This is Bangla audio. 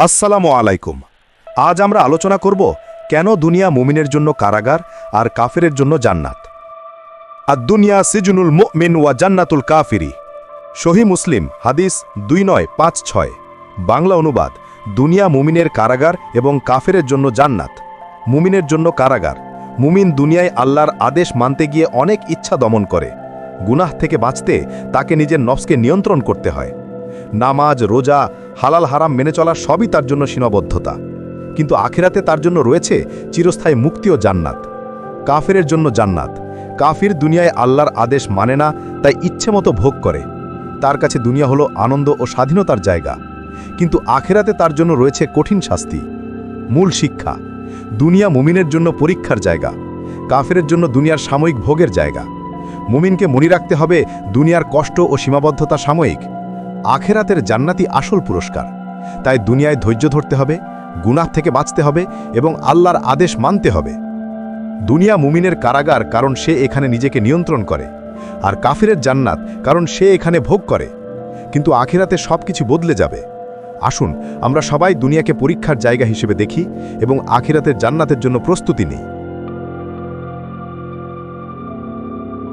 আসসালামু আলাইকুম। আজ আমরা আলোচনা করব কেন দুনিয়া মুমিনের জন্য কারাগার আর কাফেরের জন্য জান্নাত। আদ-দুনিয়া সিজনুল মুমিন ওয়া জান্নাতুল কাফিরি। সহিহ মুসলিম হাদিস 2956। বাংলা অনুবাদ, দুনিয়া মুমিনের কারাগার এবং কাফেরের জন্য জান্নাত। মুমিনের জন্য কারাগার। মুমিন দুনিয়ায় আল্লাহর আদেশ মানতে গিয়ে অনেক ইচ্ছা দমন করে। গুনাহ থেকে বাঁচতে তাকে নিজের নফসকে নিয়ন্ত্রণ করতে হয়। নামাজ, রোজা, হালাল হারাম মেনে চলা সবই তার জন্য সীমাবদ্ধতা। কিন্তু আখিরাতে তার জন্য রয়েছে চিরস্থায়ী মুক্তি ও জান্নাত। কাফেরের জন্য জান্নাত। কাফির দুনিয়ায় আল্লাহর আদেশ মানে না, তাই ইচ্ছে মতো ভোগ করে। তার কাছে দুনিয়া হলো আনন্দ ও স্বাধীনতার জায়গা। কিন্তু আখিরাতে তার জন্য রয়েছে কঠিন শাস্তি। মূল শিক্ষা: দুনিয়া মুমিনের জন্য পরীক্ষার জায়গা, কাফেরের জন্য দুনিয়ার সাময়িক ভোগের জায়গা। মুমিনকে মনে রাখতে হবে, দুনিয়ার কষ্ট ও সীমাবদ্ধতা সাময়িক, আখেরাতের জান্নাতি আসল পুরস্কার। তাই দুনিয়ায় ধৈর্য ধরতে হবে, গুনাহ থেকে বাঁচতে হবে এবং আল্লাহর আদেশ মানতে হবে। দুনিয়া মুমিনের কারাগার, কারণ সে এখানে নিজেকে নিয়ন্ত্রণ করে, আর কাফিরের জান্নাত, কারণ সে এখানে ভোগ করে। কিন্তু আখিরাতে সবকিছু বদলে যাবে। আসুন আমরা সবাই দুনিয়াকে পরীক্ষার জায়গা হিসেবে দেখি এবং আখিরাতের জান্নাতের জন্য প্রস্তুতি নিই।